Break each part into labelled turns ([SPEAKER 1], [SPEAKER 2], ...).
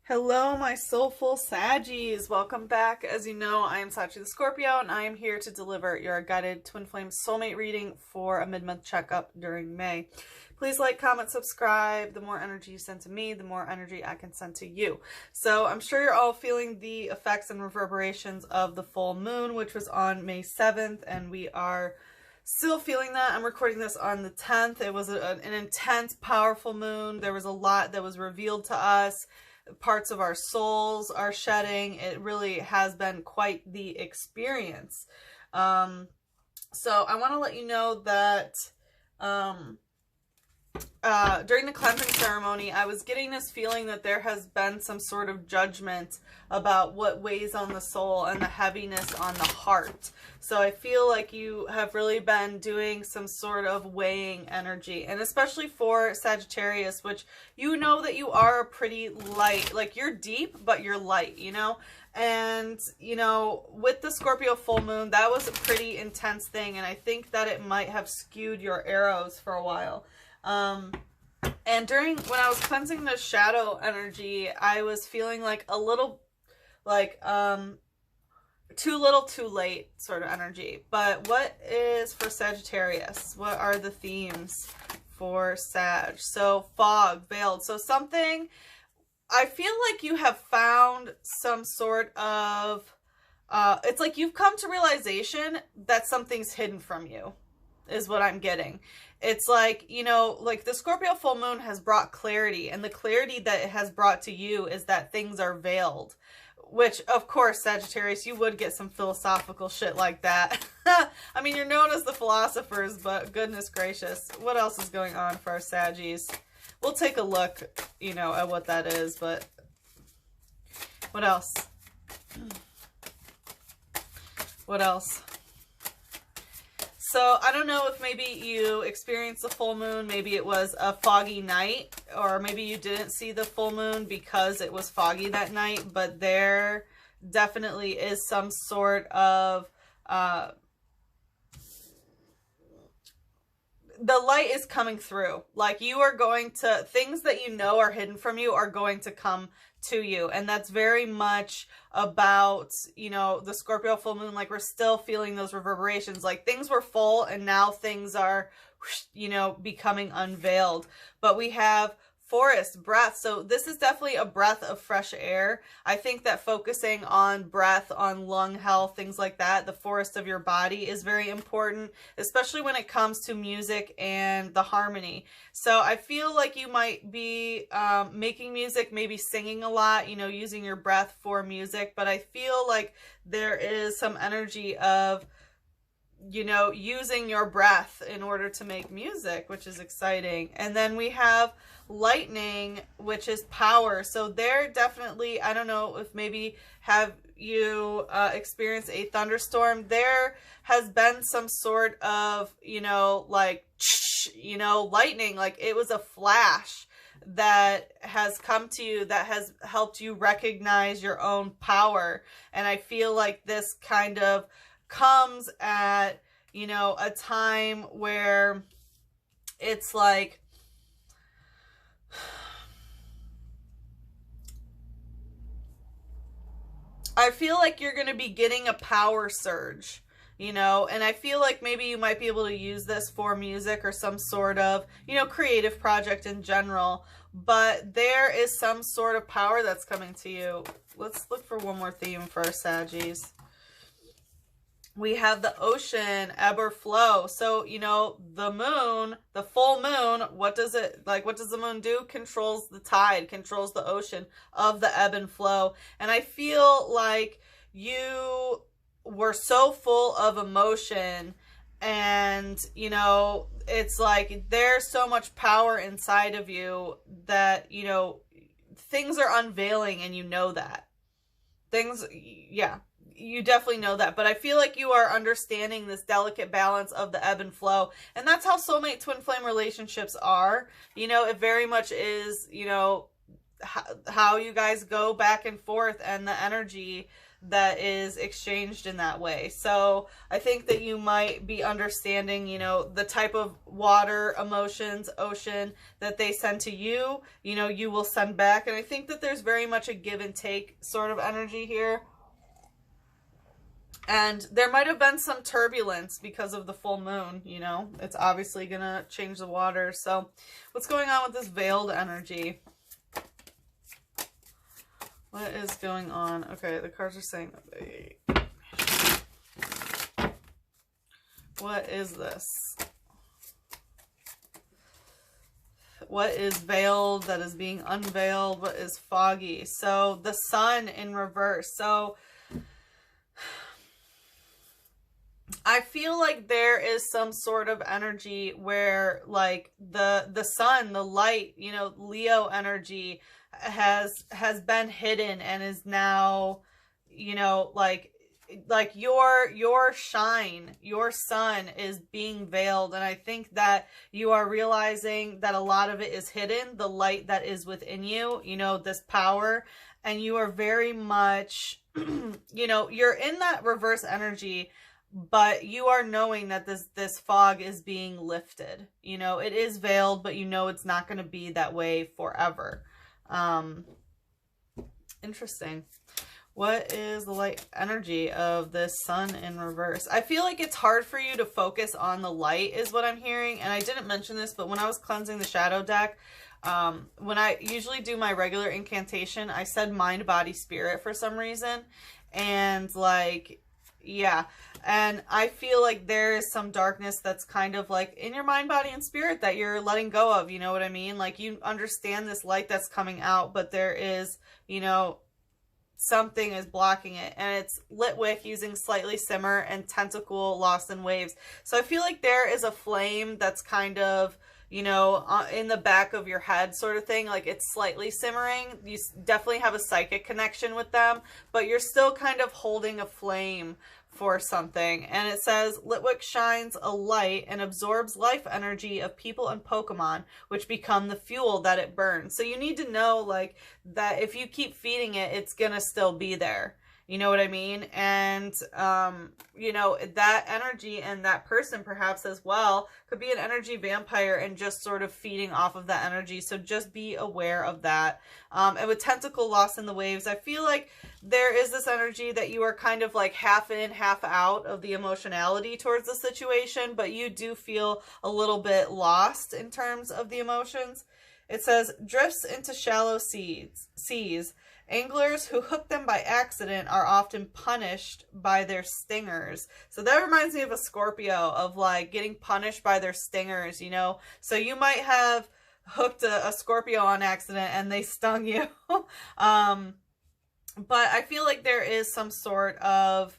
[SPEAKER 1] Hello, my soulful Saggies. Welcome back. As you know, I am Sachi the Scorpio, and I am here to deliver your guided twin flame soulmate reading for a mid-month checkup during May. Please like, comment, subscribe. The more energy you send to me, the more energy I can send to you. So I'm sure you're all feeling the effects and reverberations of the full moon, which was on May 7th, and we are still feeling that. I'm recording this on the 10th. It was an intense, powerful moon. There was a lot that was revealed to us. Parts of our souls are shedding. It really has been quite the experience. So I want to let you know that during the cleansing ceremony, I was getting this feeling that there has been some sort of judgment about what weighs on the soul and the heaviness on the heart. So I feel like you have really been doing some sort of weighing energy, and especially for Sagittarius, which you know that you are pretty light, like you're deep, but you're light, you know? And, you know, with the Scorpio full moon, that was a pretty intense thing, and I think that it might have skewed your arrows for a while. And when I was cleansing the shadow energy, I was feeling like a little, like, too little, too late sort of energy. But what is for Sagittarius? What are the themes for Sag? So fog, veiled. So something, I feel like you have found some sort of, it's like you've come to realization that something's hidden from you, is what I'm getting. It's like, you know, like the Scorpio full moon has brought clarity, and the clarity that it has brought to you is that things are veiled, which of course, Sagittarius, you would get some philosophical shit like that. I mean, you're known as the philosophers, but goodness gracious, what else is going on for our Saggies? We'll take a look, you know, at what that is, but what else? What else? So I don't know if maybe you experienced the full moon, maybe it was a foggy night, or maybe you didn't see the full moon because it was foggy that night, but there definitely is some sort of, the light is coming through. Like you are going to, things that you know are hidden from you are going to come to you. And that's very much about, you know, the Scorpio full moon. Like we're still feeling those reverberations, like things were full and now things are, you know, becoming unveiled. But we have forest, breath. So this is definitely a breath of fresh air. I think that focusing on breath, on lung health, things like that, the forest of your body is very important, especially when it comes to music and the harmony. So I feel like you might be making music, maybe singing a lot, you know, using your breath for music. But I feel like there is some energy of, you know, using your breath in order to make music, which is exciting. And then we have lightning, which is power. So there definitely, I don't know if maybe have you experienced a thunderstorm. There has been some sort of, you know, like, you know, lightning, like it was a flash that has come to you, that has helped you recognize your own power. And I feel like this kind of comes at, you know, a time where it's like, I feel like you're going to be getting a power surge, you know, and I feel like maybe you might be able to use this for music or some sort of, you know, creative project in general, but there is some sort of power that's coming to you. Let's look for one more theme for our Saggies. We have the ocean, ebb or flow. So, you know, the moon, the full moon, what does it, like, what does the moon do? Controls the tide, controls the ocean of the ebb and flow. And I feel like you were so full of emotion, and, you know, it's like there's so much power inside of you that, you know, things are unveiling, and you know that. Things, yeah. You definitely know that, but I feel like you are understanding this delicate balance of the ebb and flow, and that's how soulmate twin flame relationships are. You know, it very much is, you know, how you guys go back and forth and the energy that is exchanged in that way. So I think that you might be understanding, you know, the type of water, emotions, ocean that they send to you, you know, you will send back. And I think that there's very much a give and take sort of energy here. And there might have been some turbulence because of the full moon, you know. It's obviously going to change the water. So what's going on with this veiled energy? What is going on? Okay, the cards are saying that they... What is this? What is veiled that is being unveiled? What is foggy? So the sun in reverse. So I feel like there is some sort of energy where like the sun, the light, you know, Leo energy has been hidden and is now, you know, like your shine, your sun is being veiled. And I think that you are realizing that a lot of it is hidden, the light that is within you, you know, this power. And you are very much, you know, you're in that reverse energy, but you are knowing that this fog is being lifted. You know, it is veiled, but you know it's not going to be that way forever. Interesting. What is the light energy of this sun in reverse? I feel like it's hard for you to focus on the light is what I'm hearing. And I didn't mention this, but when I was cleansing the shadow deck, when I usually do my regular incantation, I said mind, body, spirit for some reason. And like, yeah. And I feel like there is some darkness that's kind of like in your mind, body, and spirit that you're letting go of. You know what I mean? Like you understand this light that's coming out, but there is, you know, something is blocking it. And it's lit wick using slightly simmer and tentacle lost in waves. So I feel like there is a flame that's kind of, you know, in the back of your head sort of thing. Like it's slightly simmering. You definitely have a psychic connection with them, but you're still kind of holding a flame for something. And it says Litwick shines a light and absorbs life energy of people and Pokemon, which become the fuel that it burns. So you need to know like that if you keep feeding it, it's gonna still be there. You know what I mean? And, you know, that energy and that person perhaps as well could be an energy vampire and just sort of feeding off of that energy. So just be aware of that. And with tentacle lost in the waves, I feel like there is this energy that you are kind of like half in, half out of the emotionality towards the situation, but you do feel a little bit lost in terms of the emotions. It says, drifts into shallow seas. Anglers who hook them by accident are often punished by their stingers. So that reminds me of a Scorpio, of like getting punished by their stingers, you know. So you might have hooked a Scorpio on accident and they stung you. But I feel like there is some sort of,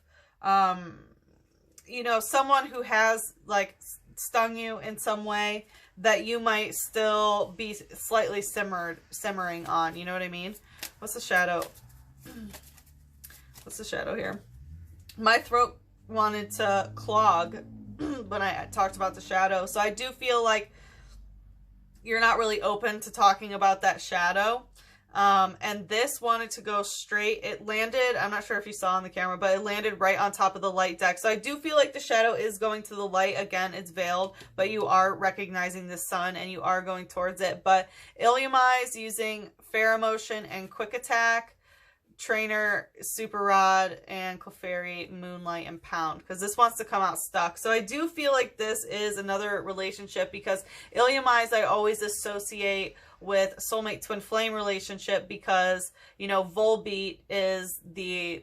[SPEAKER 1] you know, someone who has like stung you in some way that you might still be slightly simmering on. You know what I mean? What's the shadow? What's the shadow here? My throat wanted to clog when I talked about the shadow. So I do feel like you're not really open to talking about that shadow. And this wanted to go straight. It landed, I'm not sure if you saw on the camera, but it landed right on top of the light deck. So I do feel like the shadow is going to the light. Again, it's veiled, but you are recognizing the sun and you are going towards it. But Illumize using Fair Emotion and Quick Attack, Trainer, Super Rod, and Clefairy, Moonlight, and Pound, because this wants to come out stuck. So I do feel like this is another relationship, because Illumize I always associate with soulmate twin flame relationship, because, you know, Volbeat is the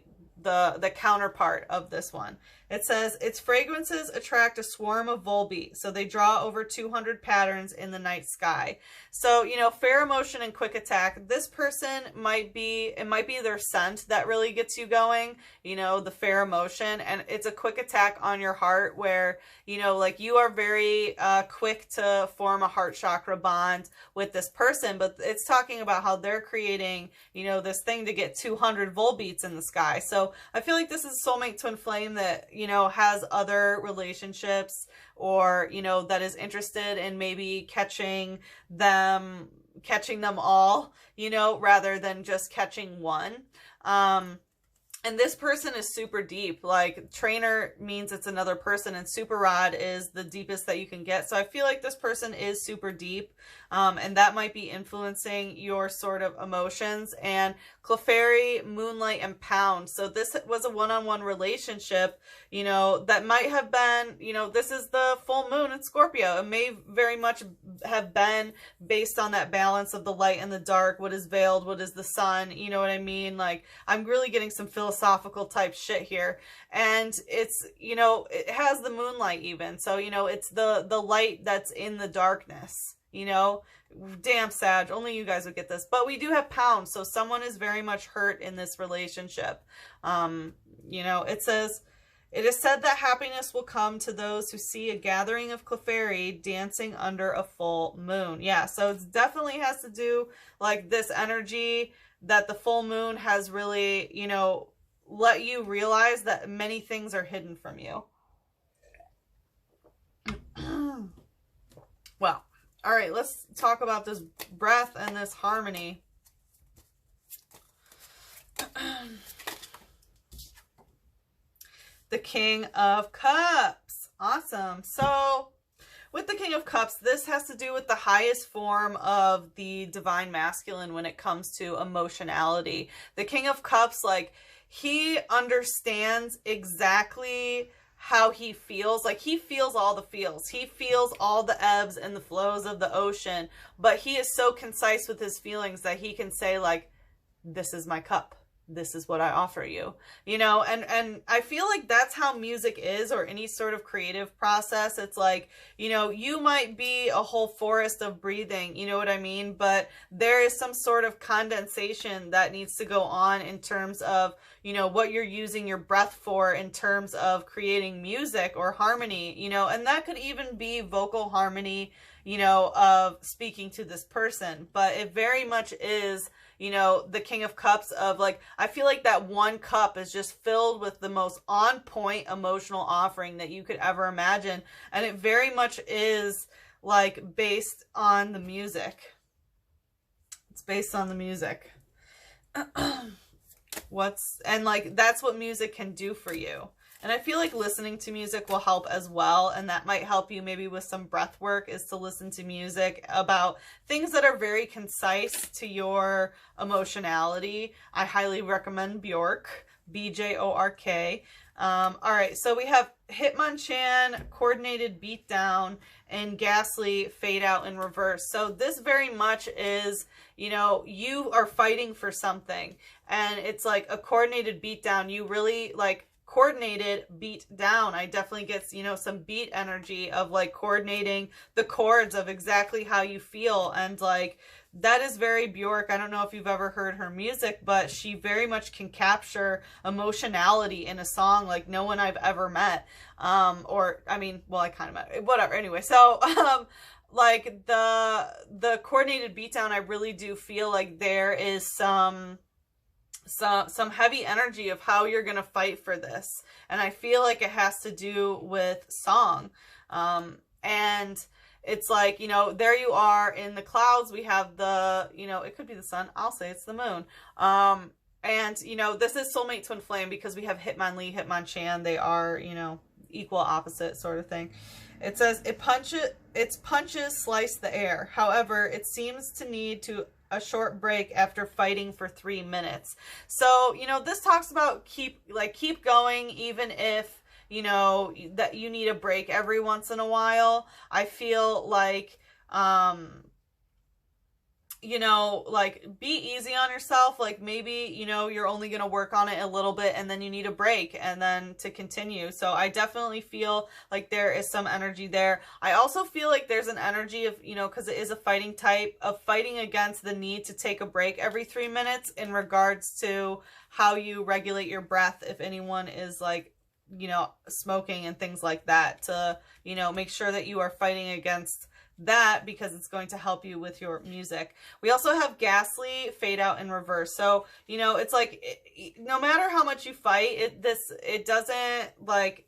[SPEAKER 1] counterpart of this one. It says, its fragrances attract a swarm of Volbeat, so they draw over 200 patterns in the night sky. So, you know, Fair Emotion and Quick Attack, this person might be, it might be their scent that really gets you going, you know, the Fair Emotion, and it's a quick attack on your heart where, you know, like you are very quick to form a heart chakra bond with this person, but it's talking about how they're creating, you know, this thing to get 200 Volbeats in the sky. So I feel like this is soulmate twin flame that, you know, has other relationships, or, you know, that is interested in maybe catching them, catching them all, you know, rather than just catching one. And this person is super deep. Like, trainer means it's another person, and super rod is the deepest that you can get. So I feel like this person is super deep, and that might be influencing your sort of emotions. And Clefairy, Moonlight, and Pound. So this was a one-on-one relationship, you know, that might have been, you know, this is the full moon in Scorpio. It may very much have been based on that balance of the light and the dark. What is veiled? What is the sun? You know what I mean? Like, I'm really getting some philosophical type shit here. And it's, you know, it has the moonlight even. So, you know, it's the light that's in the darkness, you know. Damn, Sag, only you guys would get this. But we do have Pound, so someone is very much hurt in this relationship. You know, it says, it is said that happiness will come to those who see a gathering of Clefairy dancing under a full moon. Yeah, so it definitely has to do, like, this energy that the full moon has really, you know, let you realize that many things are hidden from you. Well, all right, let's talk about this breath and this harmony. The King of Cups. Awesome. So with the King of Cups, this has to do with the highest form of the divine masculine when it comes to emotionality. The King of Cups, like, he understands exactly how he feels. Like, he feels all the feels. He feels all the ebbs and the flows of the ocean, but he is so concise with his feelings that he can say, like, this is my cup. This is what I offer you, you know, and I feel like that's how music is, or any sort of creative process. It's like, you know, you might be a whole forest of breathing, you know what I mean? But there is some sort of condensation that needs to go on in terms of, you know, what you're using your breath for in terms of creating music or harmony, you know, and that could even be vocal harmony, you know, of speaking to this person. But it very much is, you know, the King of Cups of, like, I feel like that one cup is just filled with the most on point emotional offering that you could ever imagine. And it very much is, like, based on the music. It's based on the music. And like, that's what music can do for you. And I feel like listening to music will help as well. And that might help you maybe with some breath work, is to listen to music about things that are very concise to your emotionality. I highly recommend Bjork, B-J-O-R-K. All right, so we have Hitmonchan, Coordinated Beatdown, and Ghastly, Fade Out in Reverse. So this very much is, you know, you are fighting for something. And it's like a coordinated beatdown. You really, like, coordinated beat down. I definitely get, you know, some beat energy of, like, coordinating the chords of exactly how you feel. And, like, that is very Bjork. I don't know if you've ever heard her music, but she very much can capture emotionality in a song like no one I've ever met. Or, I mean, well, I kind of met, whatever. Anyway, so, like, the coordinated beatdown, I really do feel like there is some heavy energy of how you're going to fight for this. And I feel like it has to do with song. And it's like, you know, there you are in the clouds. We have the, you know, it could be the sun. I'll say it's the moon. And, you know, this is Soulmate Twin Flame because we have Hitmonlee, Hitmonchan. They are, you know, equal opposite sort of thing. It says, its punches slice the air. However, it seems to need to a short break after fighting for 3 minutes. So, you know, this talks about keep going, even if, you know, that you need a break every once in a while. I feel like, you know, like, be easy on yourself. Like, maybe, you know, you're only going to work on it a little bit and then you need a break and then to continue. So I definitely feel like there is some energy there. I also feel like there's an energy of, you know, because it is a fighting type, of fighting against the need to take a break every 3 minutes in regards to how you regulate your breath. If anyone is, like, you know, smoking and things like that, to, you know, make sure that you are fighting against that, because it's going to help you with your music. We also have Ghastly, Fade Out in Reverse. So, you know, it's like, no matter how much you fight, it doesn't, like,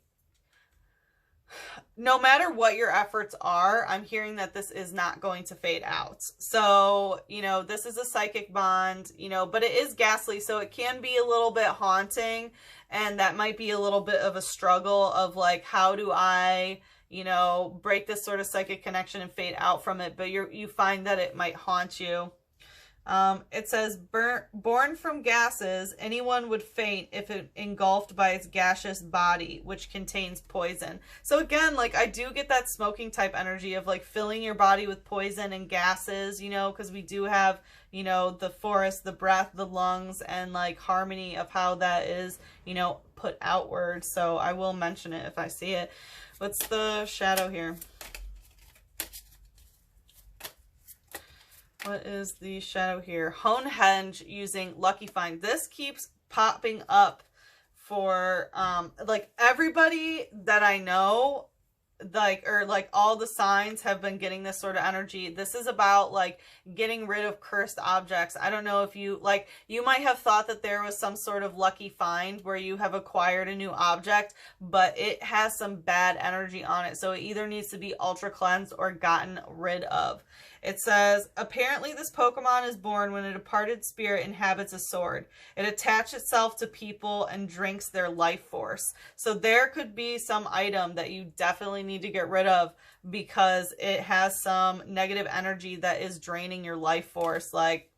[SPEAKER 1] no matter what your efforts are, I'm hearing that this is not going to fade out. So, you know, this is a psychic bond, you know, but it is ghastly. So it can be a little bit haunting. And that might be a little bit of a struggle of like, how do I, you know, break this sort of psychic connection and fade out from it? But you find that it might haunt you. It says, born from gases, anyone would faint if it engulfed by its gaseous body, which contains poison. So again, like I do get that smoking type energy of like filling your body with poison and gases, you know, because we do have, you know, the forest, the breath, the lungs, and like harmony of how that is, you know, put outward. So I will mention it if I see it. What's the shadow here? What is the shadow here? Hone Henge using Lucky Find. This keeps popping up for like everybody that I know, like, or like all the signs have been getting this sort of energy. This is about like getting rid of cursed objects. I don't know if you like, you might have thought that there was some sort of lucky find where you have acquired a new object, but it has some bad energy on it. So it either needs to be ultra cleansed or gotten rid of. It says, apparently this Pokemon is born when a departed spirit inhabits a sword. It attaches itself to people and drinks their life force. So there could be some item that you definitely need to get rid of because it has some negative energy that is draining your life force. Like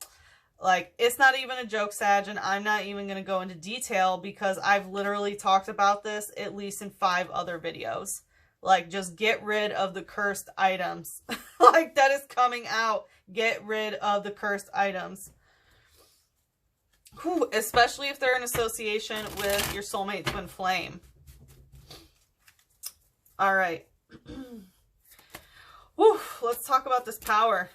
[SPEAKER 1] it's not even a joke, Sag, and I'm not even going to go into detail because I've literally talked about this at least in 5 other videos. Like, just get rid of the cursed items. Like, that is coming out. Get rid of the cursed items. Whew, especially if they're in association with your soulmate twin flame. All right. Whew, let's talk about this power.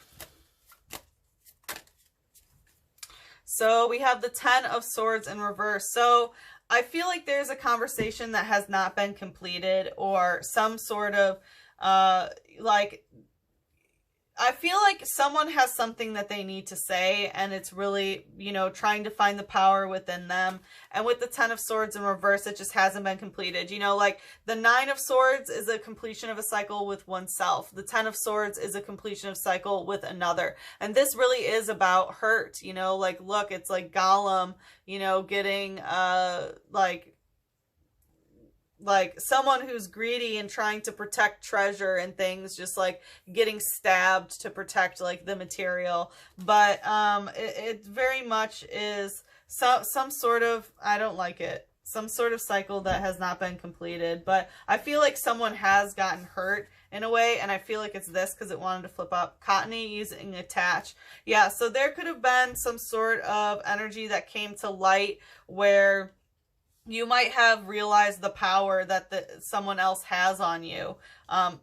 [SPEAKER 1] So we have the 10 of Swords in reverse. So I feel like there's a conversation that has not been completed or some sort of, like, I feel like someone has something that they need to say and it's really, you know, trying to find the power within them. And with the 10 of Swords in reverse, it just hasn't been completed. You know, like the 9 of Swords is a completion of a cycle with oneself. The 10 of Swords is a completion of cycle with another. And this really is about hurt, you know, like, look, it's like Gollum, you know, getting, like someone who's greedy and trying to protect treasure and things, just like getting stabbed to protect like the material. But it very much is some sort of, I don't like it, some sort of cycle that has not been completed. But I feel like someone has gotten hurt in a way, and I feel like it's this because it wanted to flip up. Cottony using attach. Yeah, so there could have been some sort of energy that came to light where you might have realized the power that someone else has on you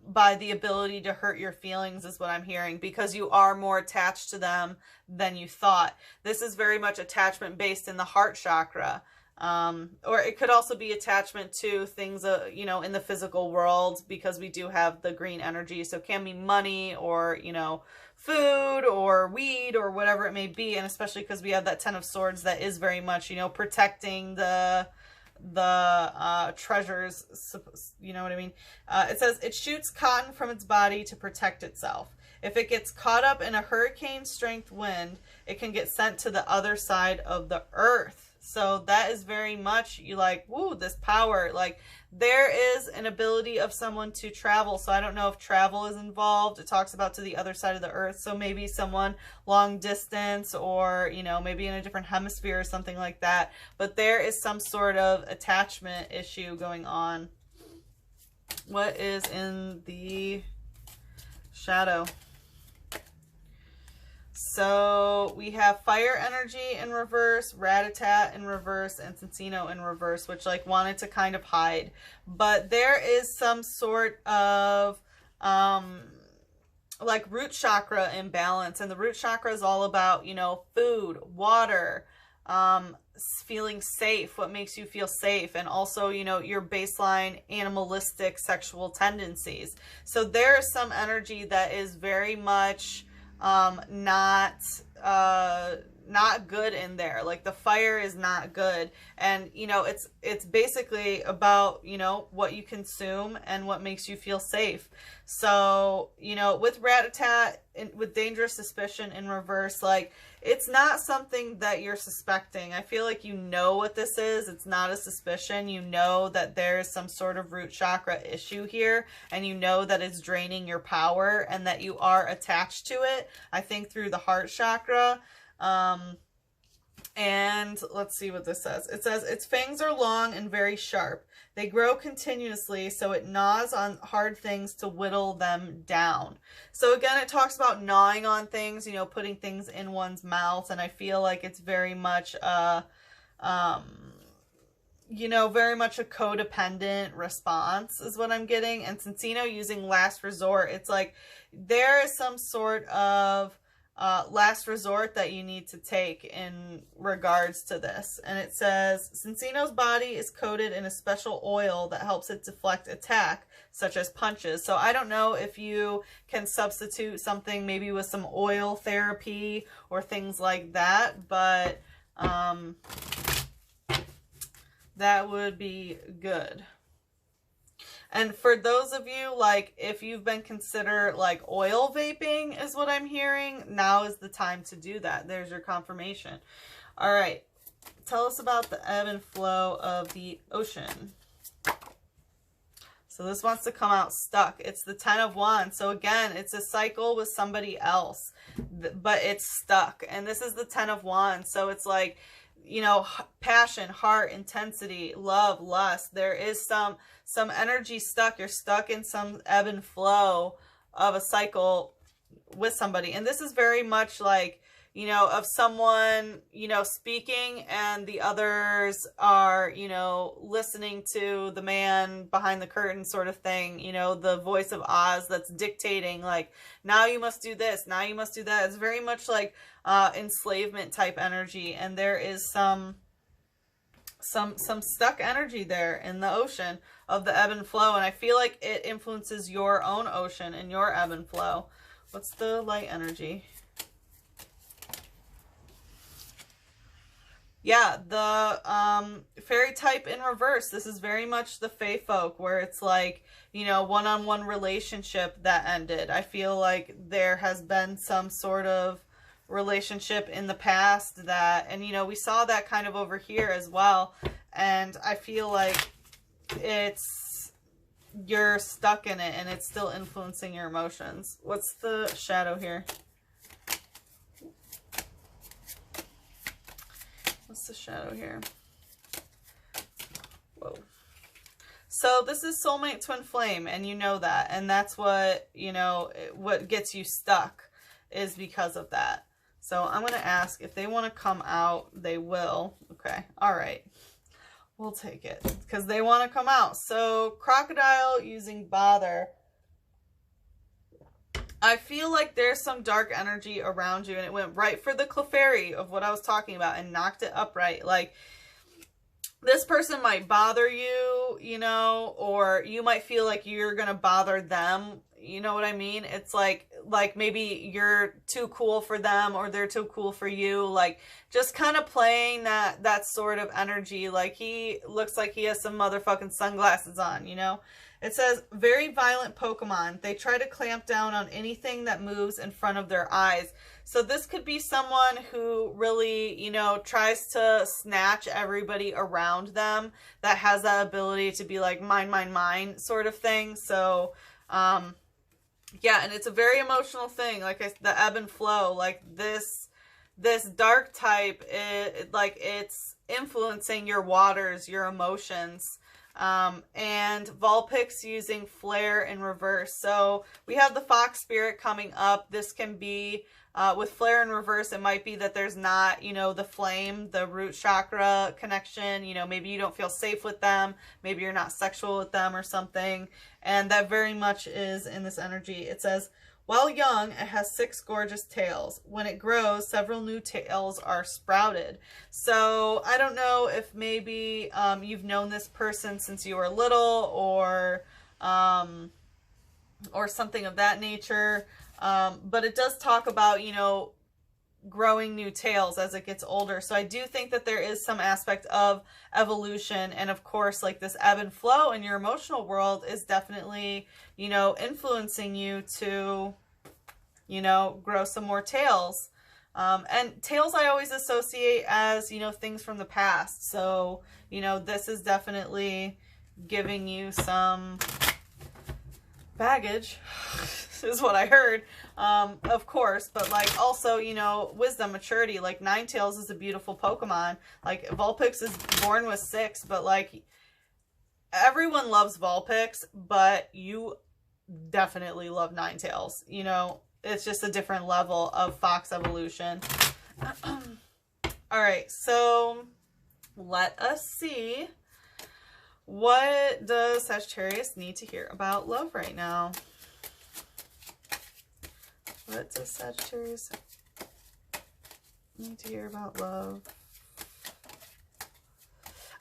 [SPEAKER 1] by the ability to hurt your feelings is what I'm hearing, because you are more attached to them than you thought. This is very much attachment based in the heart chakra. Or it could also be attachment to things, you know, in the physical world, because we do have the green energy. So it can be money or, you know, food or weed or whatever it may be. And especially because we have that 10 of Swords that is very much, you know, protecting the treasures, you know what I mean? It says it shoots cotton from its body to protect itself. If it gets caught up in a hurricane strength wind, it can get sent to the other side of the earth. So that is very much, you like, woo, this power. Like, there is an ability of someone to travel. So I don't know if travel is involved. It talks about to the other side of the earth. So maybe someone long distance or, you know, maybe in a different hemisphere or something like that. But there is some sort of attachment issue going on. What is in the shadow? So we have fire energy in reverse, Ratatat in reverse, and Cincino in reverse, which like wanted to kind of hide. But there is some sort of like root chakra imbalance. And the root chakra is all about, you know, food, water, feeling safe, what makes you feel safe, and also, you know, your baseline animalistic sexual tendencies. So there is some energy that is very much not not good in there. Like the fire is not good. And, you know, it's basically about, you know, what you consume and what makes you feel safe. So, you know, with rat-a-tat, with dangerous suspicion in reverse, like, it's not something that you're suspecting. I feel like you know what this is. It's not a suspicion. You know that there's some sort of root chakra issue here, and you know that it's draining your power and that you are attached to it, I think through the heart chakra. And let's see what this says. It says, its fangs are long and very sharp. They grow continuously, so it gnaws on hard things to whittle them down. So again, it talks about gnawing on things, you know, putting things in one's mouth. And I feel like it's very much, you know, very much a codependent response is what I'm getting. And since, you know, using last resort, it's like there is some sort of last resort that you need to take in regards to this. And it says, Cincino's body is coated in a special oil that helps it deflect attack, such as punches. So I don't know if you can substitute something maybe with some oil therapy or things like that, but that would be good. And for those of you, like, if you've been considered, like, oil vaping is what I'm hearing, now is the time to do that. There's your confirmation. All right. Tell us about the ebb and flow of the ocean. So this wants to come out stuck. It's the 10 of Wands. So again, it's a cycle with somebody else, but it's stuck. And this is the 10 of Wands. So it's like, you know, passion, heart, intensity, love, lust. There is some energy stuck. You're stuck in some ebb and flow of a cycle with somebody. And this is very much like, you know, of someone, you know, speaking and the others are, you know, listening to the man behind the curtain sort of thing, you know, the voice of Oz that's dictating, like, now you must do this, now you must do that. It's very much like enslavement type energy. And there is some stuck energy there in the ocean of the ebb and flow. And I feel like it influences your own ocean and your ebb and flow. What's the light energy? Yeah, the fairy type in reverse. This is very much the fae folk, where it's like, you know, one-on-one relationship that ended. I feel like there has been some sort of relationship in the past that, and, you know, we saw that kind of over here as well. And I feel like you're stuck in it and it's still influencing your emotions. What's the shadow here? What's the shadow here? Whoa. So this is soulmate twin flame, and you know that. And that's what, you know, what gets you stuck is because of that. So I'm going to ask if they want to come out, they will. Okay. All right. We'll take it because they want to come out. So crocodile using bother. I feel like there's some dark energy around you, and it went right for the Clefairy of what I was talking about and knocked it upright. Like, this person might bother you, you know, or you might feel like you're going to bother them. You know what I mean? It's like maybe you're too cool for them or they're too cool for you. Like, just kind of playing that sort of energy. Like, he looks like he has some motherfucking sunglasses on, you know? It says, very violent Pokemon. They try to clamp down on anything that moves in front of their eyes. So this could be someone who really, you know, tries to snatch everybody around them, that has that ability to be like, mine, mine, mine sort of thing. So, yeah, and it's a very emotional thing. Like, the ebb and flow, like this dark type, it's influencing your waters, your emotions. And Vulpix using flare in reverse. So we have the fox spirit coming up. This can be, with flare in reverse, it might be that there's not, you know, the flame, the root chakra connection. You know, maybe you don't feel safe with them. Maybe you're not sexual with them or something. And that very much is in this energy. It says, while young, it has 6 gorgeous tails. When it grows, several new tails are sprouted. So I don't know if maybe you've known this person since you were little, or something of that nature. But it does talk about, you know, growing new tails as it gets older. So I do think that there is some aspect of evolution, and of course, like, this ebb and flow in your emotional world is definitely, you know, influencing you to, you know, grow some more tails. And tails I always associate as, you know, things from the past. So, you know, this is definitely giving you some baggage, is what I heard, of course, but like also, you know, wisdom, maturity. Like, Ninetales is a beautiful Pokemon. Like, Vulpix is born with 6, but like, everyone loves Vulpix, but you definitely love Ninetales. You know, it's just a different level of fox evolution. All right, so let us see. What does Sagittarius need to hear about love right now? What does Sagittarius need to hear about love?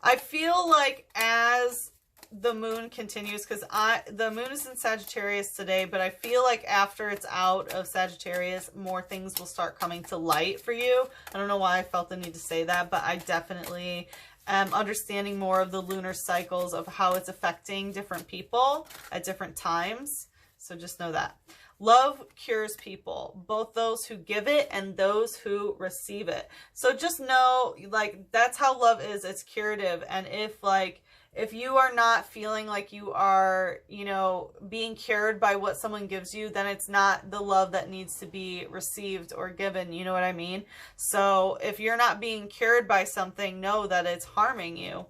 [SPEAKER 1] I feel like as the moon continues, because the moon is in Sagittarius today, but I feel like after it's out of Sagittarius, more things will start coming to light for you. I don't know why I felt the need to say that, but I definitely am understanding more of the lunar cycles of how it's affecting different people at different times. So just know that. Love cures people, both those who give it and those who receive it. So just know, like, that's how love is. It's curative. And if you are not feeling like you are, you know, being cured by what someone gives you, then it's not the love that needs to be received or given. You know what I mean? So if you're not being cured by something, know that it's harming you.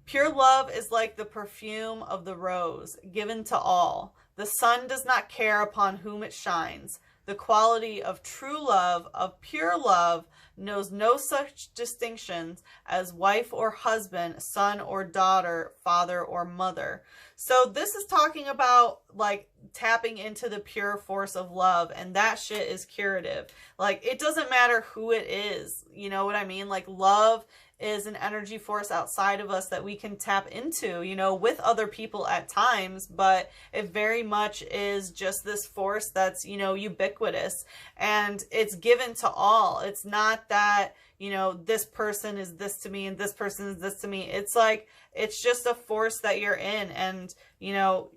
[SPEAKER 1] Pure love is like the perfume of the rose, given to all. The sun does not care upon whom it shines. The quality of true love, of pure love, knows no such distinctions as wife or husband, son or daughter, father or mother. So this is talking about, like, tapping into the pure force of love, and that shit is curative. Like, it doesn't matter who it is. You know what I mean? Like, love is an energy force outside of us that we can tap into, you know, with other people at times, but it very much is just this force that's, you know, ubiquitous, and it's given to all. It's not that, you know, this person is this to me and this person is this to me. It's like, it's just a force that you're in, and, you know,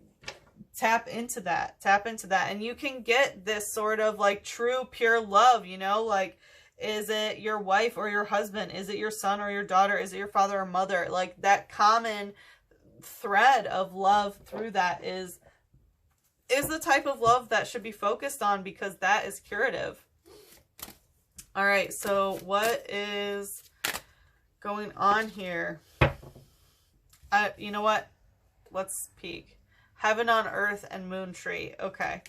[SPEAKER 1] tap into that, and you can get this sort of like true pure love, you know, like, is it your wife or your husband? Is it your son or your daughter? Is it your father or mother? Like, that common thread of love through that is the type of love that should be focused on, because that is curative. All right, so what is going on here? You know what? Let's peek. Heaven on Earth and Moon Tree. Okay.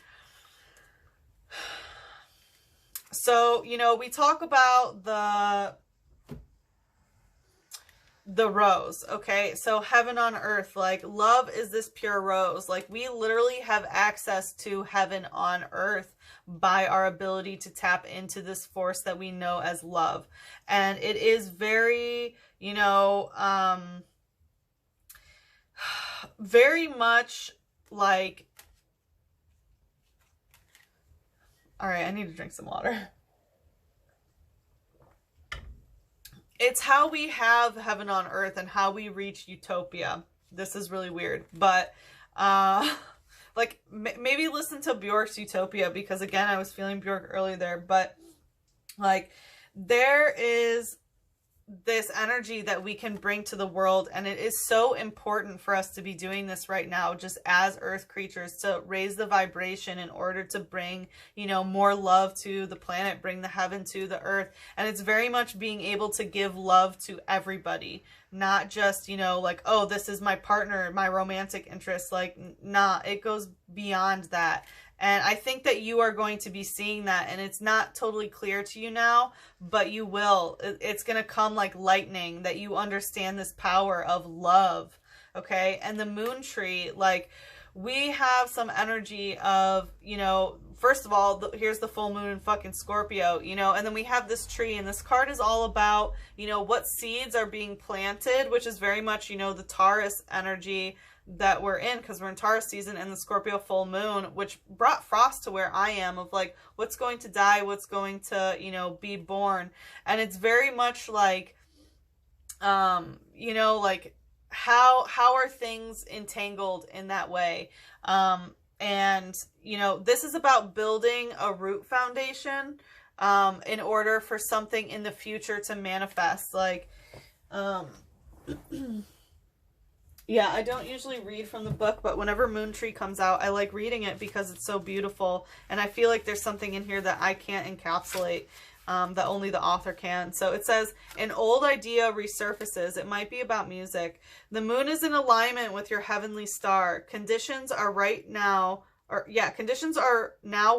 [SPEAKER 1] So, you know, we talk about the rose, okay? So heaven on earth, like, love is this pure rose. Like, we literally have access to heaven on earth by our ability to tap into this force that we know as love. And it is very, you know, very much like, all right, I need to drink some water. It's how we have heaven on earth and how we reach utopia. This is really weird, but like, maybe listen to Bjork's Utopia, because again, I was feeling Bjork earlier there, but like, there is this energy that we can bring to the world, and it is so important for us to be doing this right now, just as earth creatures, to raise the vibration in order to bring, you know, more love to the planet, bring the heaven to the earth. And it's very much being able to give love to everybody, not just, you know, like, oh, this is my partner, my romantic interest. Like, nah, it goes beyond that. And I think that you are going to be seeing that, and it's not totally clear to you now, but you will. It's going to come like lightning, that you understand this power of love, okay? And the moon tree, like, we have some energy of, you know, first of all, here's the full moon in fucking Scorpio, you know, and then we have this tree, and this card is all about, you know, what seeds are being planted, which is very much, you know, the Taurus energy that we're in, because we're in Taurus season, and the Scorpio full moon, which brought frost to where I am, of like, what's going to die, what's going to, you know, be born. And it's very much like, you know, like, how are things entangled in that way? And, you know, this is about building a root foundation, in order for something in the future to manifest. Like, yeah, I don't usually read from the book, but whenever Moon Tree comes out, I like reading it because it's so beautiful. And I feel like there's something in here that I can't encapsulate, that only the author can. So it says, an old idea resurfaces. It might be about music. The moon is in alignment with your heavenly star. Conditions are now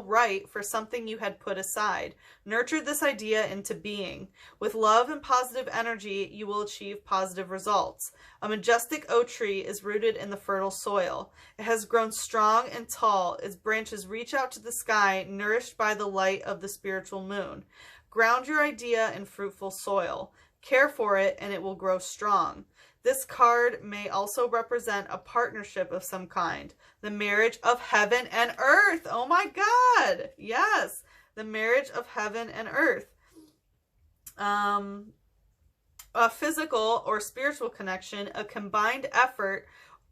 [SPEAKER 1] right for something you had put aside. Nurture this idea into being. With love and positive energy, you will achieve positive results. A majestic oak tree is rooted in the fertile soil. It has grown strong and tall. Its branches reach out to the sky, nourished by the light of the spiritual moon. Ground your idea in fruitful soil. Care for it, and it will grow strong. This card may also represent a partnership of some kind. The marriage of heaven and earth. Oh my God. Yes. The marriage of heaven and earth. A physical or spiritual connection, a combined effort,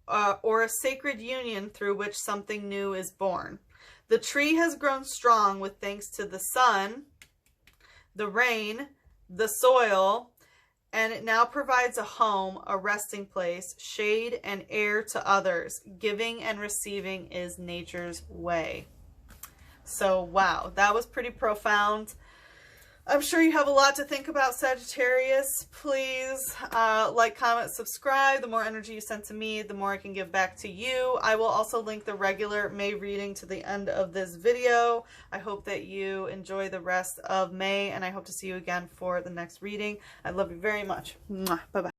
[SPEAKER 1] or a sacred union through which something new is born. The tree has grown strong with thanks to the sun, the rain, the soil, and it now provides a home, a resting place, shade, and air to others. Giving and receiving is nature's way. So, wow, that was pretty profound. I'm sure you have a lot to think about, Sagittarius. Please like, comment, subscribe. The more energy you send to me, the more I can give back to you. I will also link the regular May reading to the end of this video. I hope that you enjoy the rest of May, and I hope to see you again for the next reading. I love you very much. Bye-bye.